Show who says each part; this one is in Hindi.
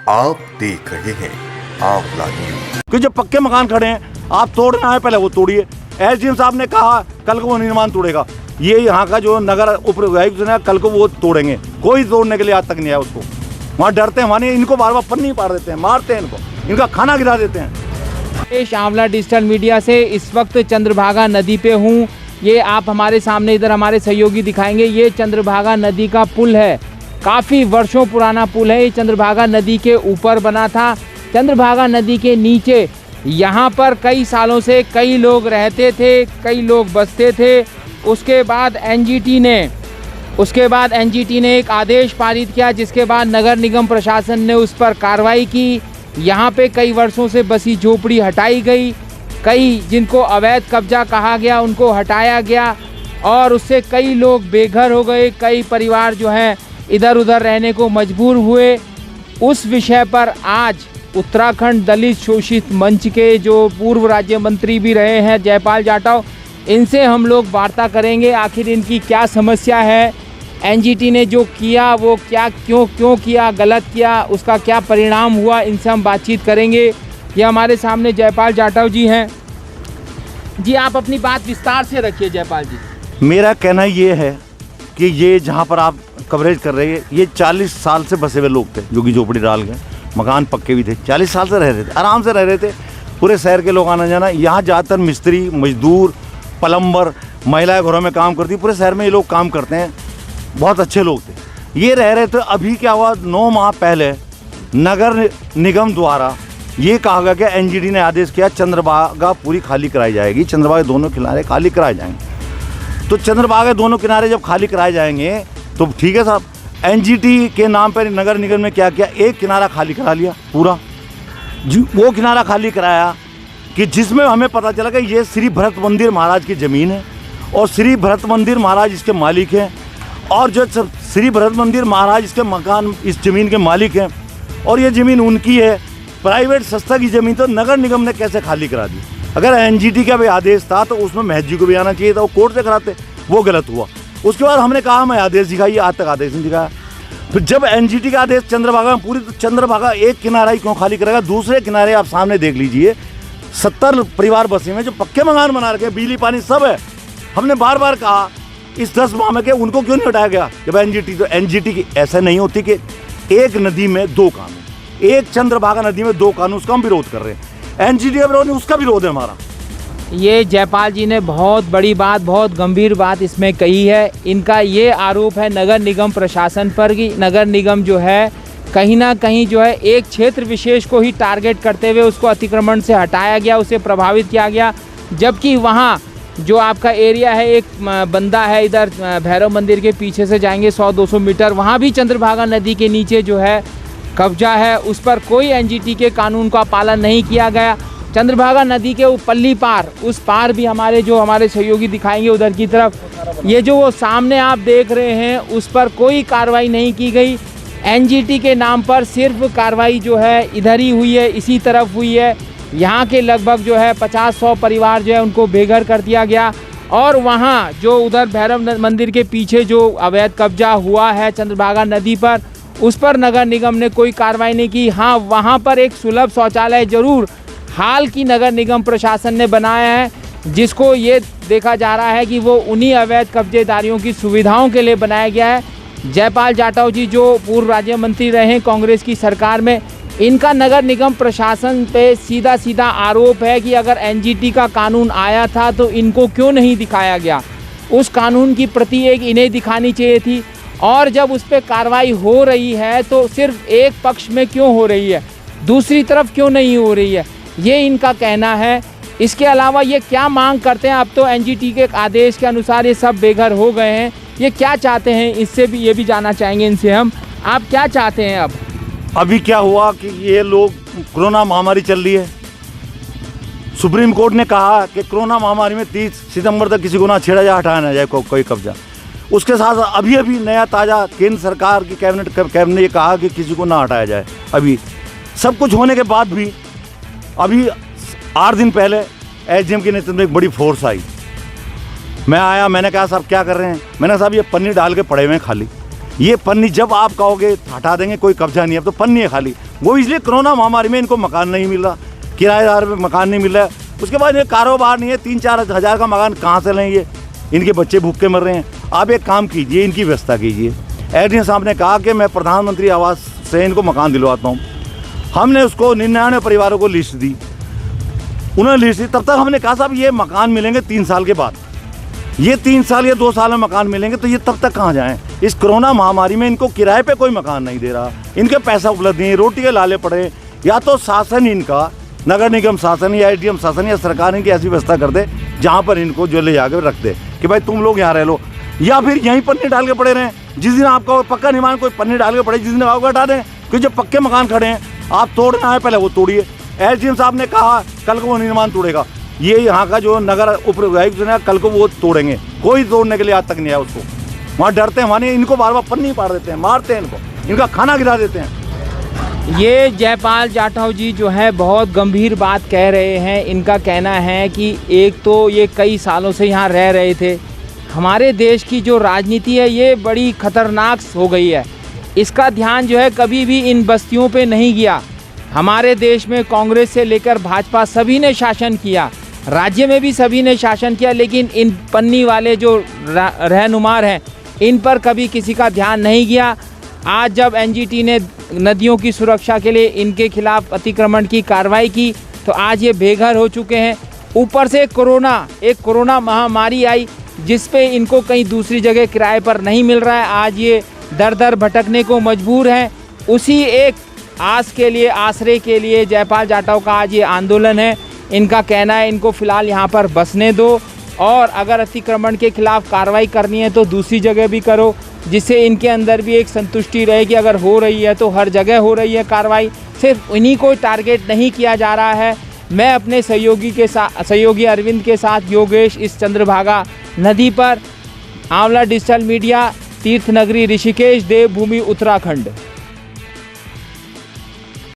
Speaker 1: आप देख रहे हैं आंवला न्यूज।
Speaker 2: कि जो पक्के मकान खड़े हैं आप तोड़ना है पहले वो तोड़िए। एसडीएम साहब ने कहा कल को वो निर्माण तोड़ेगा, ये यहाँ का जो नगर उप आयुक्त ने कल को वो तोड़ेंगे, कोई तोड़ने के लिए आज तक नहीं आया उसको। वहाँ डरते हैं, वहाँ इनको बार बार पन्नी पार देते हैं, मारते हैं इनको, इनका खाना गिरा देते हैं।
Speaker 3: आंवला डिजिटल मीडिया से इस वक्त चंद्रभागा नदी पे हूँ। ये आप हमारे सामने इधर हमारे सहयोगी दिखाएंगे, ये चंद्रभागा नदी का पुल है, काफ़ी वर्षों पुराना पुल है। ये चंद्रभागा नदी के ऊपर बना था। चंद्रभागा नदी के नीचे यहाँ पर कई सालों से कई लोग रहते थे, कई लोग बसते थे। उसके बाद एनजीटी ने एक आदेश पारित किया, जिसके बाद नगर निगम प्रशासन ने उस पर कार्रवाई की। यहाँ पे कई वर्षों से बसी झोपड़ी हटाई गई, कई जिनको अवैध कब्जा कहा गया उनको हटाया गया और उससे कई लोग बेघर हो गए, कई परिवार जो हैं इधर उधर रहने को मजबूर हुए। उस विषय पर आज उत्तराखंड दलित शोषित मंच के जो पूर्व राज्य मंत्री भी रहे हैं जयपाल जाटव, इनसे हम लोग वार्ता करेंगे आखिर इनकी क्या समस्या है, एनजीटी ने जो किया वो क्या क्यों किया, गलत किया, उसका क्या परिणाम हुआ, इनसे हम बातचीत करेंगे। ये हमारे सामने जयपाल जाटव जी हैं। जी आप अपनी बात विस्तार से रखिए जयपाल जी।
Speaker 2: मेरा कहना ये है कि ये जहाँ पर आप कवरेज कर रहे हैं, ये 40 साल से बसे हुए लोग थे, जो कि झोपड़ी डाल गए, मकान पक्के भी थे, 40 साल से रह रहे थे, आराम से रह रहे थे। पूरे शहर के लोग आना जाना, यहाँ ज़्यादातर मिस्त्री, मजदूर, प्लम्बर, महिलाएं घरों में काम करती, पूरे शहर में ये लोग काम करते हैं, बहुत अच्छे लोग थे, ये रह रहे थे। अभी क्या हुआ, 9 माह पहले नगर निगम द्वारा ये कहा गया कि एनजीटी ने आदेश किया चंद्रभागा पूरी खाली कराई जाएगी, चंद्रभागा दोनों किनारे खाली कराए जाएंगे। तो चंद्रभागा दोनों किनारे जब खाली कराए जाएंगे तो ठीक है साहब, एनजीटी के नाम पर नगर निगम ने क्या किया, एक किनारा खाली करा लिया पूरा। वो किनारा खाली कराया कि जिसमें हमें पता चला कि ये श्री भरत मंदिर महाराज की ज़मीन है और श्री भरत मंदिर महाराज इसके मालिक हैं, और जो श्री भरत मंदिर महाराज इसके मकान इस ज़मीन के मालिक हैं और ये ज़मीन उनकी है, प्राइवेट संस्था की ज़मीन, तो नगर निगम ने कैसे खाली करा दी। अगर एनजीटी का भी आदेश था तो उसमें महज जी को भी आना चाहिए था, वो कोर्ट से कराते, वो गलत हुआ। उसके बाद हमने कहा मैं आदेश दिखाइए, आज तक आदेश नहीं दिखाया। फिर जब एनजीटी का आदेश चंद्रभागा में पूरी, तो चंद्रभागा एक किनारा ही क्यों खाली करेगा, दूसरे किनारे आप सामने देख लीजिए 70 परिवार बसे में जो पक्के मकान बना रखे, बिजली पानी सब है। हमने बार बार कहा इस 10 माह में कि उनको क्यों नहीं हटाया गया जब एनजीटी, तो एनजीटी की ऐसा नहीं होती कि एक नदी में 2 कानून, एक चंद्रभागा नदी में 2 कानून, उसका हम विरोध कर रहे हैं। एनजीटी का विरोध नहीं, उसका विरोध है हमारा।
Speaker 3: ये जयपाल जी ने बहुत बड़ी बात, बहुत गंभीर बात इसमें कही है। इनका ये आरोप है नगर निगम प्रशासन पर कि नगर निगम जो है कहीं ना कहीं जो है एक क्षेत्र विशेष को ही टारगेट करते हुए उसको अतिक्रमण से हटाया गया, उसे प्रभावित किया गया, जबकि वहाँ जो आपका एरिया है, एक बंदा है इधर भैरव मंदिर के पीछे से जाएंगे 100-200 मीटर, वहाँ भी चंद्रभागा नदी के नीचे जो है कब्जा है, उस पर कोई एनजीटी के कानून का पालन नहीं किया गया। चंद्रभागा नदी के पल्ली पार, उस पार भी हमारे सहयोगी दिखाएंगे उधर की तरफ, ये जो वो सामने आप देख रहे हैं उस पर कोई कार्रवाई नहीं की गई। एनजीटी के नाम पर सिर्फ कार्रवाई जो है इधर ही हुई है, इसी तरफ हुई है। यहाँ के लगभग जो है 50-100 परिवार जो है उनको बेघर कर दिया गया, और वहाँ जो उधर भैरव मंदिर के पीछे जो अवैध कब्जा हुआ है चंद्रभागा नदी पर, उस पर नगर निगम ने कोई कार्रवाई नहीं की। हाँ, वहाँ पर एक सुलभ शौचालय जरूर हाल की नगर निगम प्रशासन ने बनाया है, जिसको ये देखा जा रहा है कि वो उन्हीं अवैध कब्जेदारियों की सुविधाओं के लिए बनाया गया है। जयपाल जाटव जी जो पूर्व राज्य मंत्री रहे हैं कांग्रेस की सरकार में, इनका नगर निगम प्रशासन पे सीधा आरोप है कि अगर एनजीटी का कानून आया था तो इनको क्यों नहीं दिखाया गया, उस कानून की प्रति एक इन्हें दिखानी चाहिए थी, और जब उस पर कार्रवाई हो रही है तो सिर्फ एक पक्ष में क्यों हो रही है, दूसरी तरफ क्यों नहीं हो रही है, ये इनका कहना है। इसके अलावा ये क्या मांग करते हैं, अब तो एनजीटी के आदेश के अनुसार ये सब बेघर हो गए हैं, ये क्या चाहते हैं, इससे भी ये भी जानना चाहेंगे इनसे हम, आप क्या चाहते हैं।
Speaker 2: अभी क्या हुआ कि ये लोग, कोरोना महामारी चल रही है, सुप्रीम कोर्ट ने कहा कि कोरोना महामारी में 30 सितंबर तक किसी को ना छेड़ा जाए, हटाया ना जाए कोई कब्जा। उसके साथ अभी नया ताज़ा केंद्र सरकार की कैबिनेट ने ये कहा कि किसी को ना हटाया जाए। अभी सब कुछ होने के बाद भी अभी 8 दिन पहले एसडीएम के नेतृत्व में एक बड़ी फोर्स आई, मैं आया, मैंने कहा साहब क्या कर रहे हैं, मैंने कहा साहब ये पन्नी डाल के पड़े हुए हैं खाली, ये पन्नी जब आप कहोगे हटा देंगे, कोई कब्जा नहीं है, तो पन्नी है खाली। वो इसलिए कोरोना महामारी में इनको मकान नहीं मिल रहा, किराएदार में मकान नहीं मिल रहा है, उसके बाद ये कारोबार नहीं है, 3-4 हज़ार का मकान कहाँ से लेंगे, इनके बच्चे भूखे मर रहे हैं। आप एक काम कीजिए, इनकी व्यवस्था कीजिए। एडीएम साहब ने कहा कि मैं प्रधानमंत्री आवास से इनको मकान दिलवाता हूँ। हमने उसको 99 परिवारों को लिस्ट दी, उन्होंने लिस्ट दी। तब तक हमने कहा साहब ये मकान मिलेंगे 3 साल के बाद, ये 3 साल या 2 साल में मकान मिलेंगे, तो ये तब तक कहाँ जाएं। इस कोरोना महामारी में इनको किराए पे कोई मकान नहीं दे रहा, इनके पैसा उपलब्ध नहीं है, रोटी के लाले पड़े। या तो शासन इनका, नगर निगम शासन या एडीएम शासन या सरकार इनकी ऐसी व्यवस्था कर दे जहाँ पर इनको जो ले जाकर रख दे कि भाई तुम लोग यहाँ रह लो, या फिर यहीं पन्नी डाल के पड़े रहें। जिस दिन आपका पक्का निर्माण कोई पन्नी डाल के पड़े, जिस दिन आपको हटा दें, क्योंकि जो पक्के मकान खड़े हैं आप तोड़ना है पहले वो तोड़िए। एडीएम साहब ने कहा कल को वो निर्माण तोड़ेगा, ये यहाँ का जो नगर उपायुक्त ने कल को वो तोड़ेंगे, कोई तोड़ने के लिए आज तक नहीं आया उसको। वहाँ डरते हैं, वहाँ इनको बार बार पन्नी पाड़ देते हैं, मारते हैं इनको, इनका खाना गिरा देते हैं।
Speaker 3: ये जयपाल जाटव जी जो है बहुत गंभीर बात कह रहे हैं। इनका कहना है कि एक तो ये कई सालों से यहाँ रह रहे थे, हमारे देश की जो राजनीति है ये बड़ी खतरनाक हो गई है, इसका ध्यान जो है कभी भी इन बस्तियों पे नहीं गया। हमारे देश में कांग्रेस से लेकर भाजपा सभी ने शासन किया, राज्य में भी सभी ने शासन किया, लेकिन इन पन्नी वाले जो रहनुमार हैं इन पर कभी किसी का ध्यान नहीं गया। आज जब एनजीटी ने नदियों की सुरक्षा के लिए इनके खिलाफ अतिक्रमण की कार्रवाई की तो आज ये बेघर हो चुके हैं। ऊपर से एक कोरोना महामारी आई जिस पे इनको कहीं दूसरी जगह किराए पर नहीं मिल रहा है। आज ये दर दर भटकने को मजबूर हैं। उसी एक आस के लिए, आसरे के लिए जयपाल जाटव का आज ये आंदोलन है। इनका कहना है इनको फ़िलहाल यहाँ पर बसने दो, और अगर अतिक्रमण के खिलाफ कार्रवाई करनी है तो दूसरी जगह भी करो, जिससे इनके अंदर भी एक संतुष्टि रहे कि अगर हो रही है तो हर जगह हो रही है कार्रवाई, सिर्फ इन्हीं को टारगेट नहीं किया जा रहा है। मैं अपने सहयोगी अरविंद के साथ योगेश इस चंद्रभागा नदी पर, आंवला डिजिटल मीडिया, तीर्थ नगरी ऋषिकेश, देवभूमि उत्तराखंड।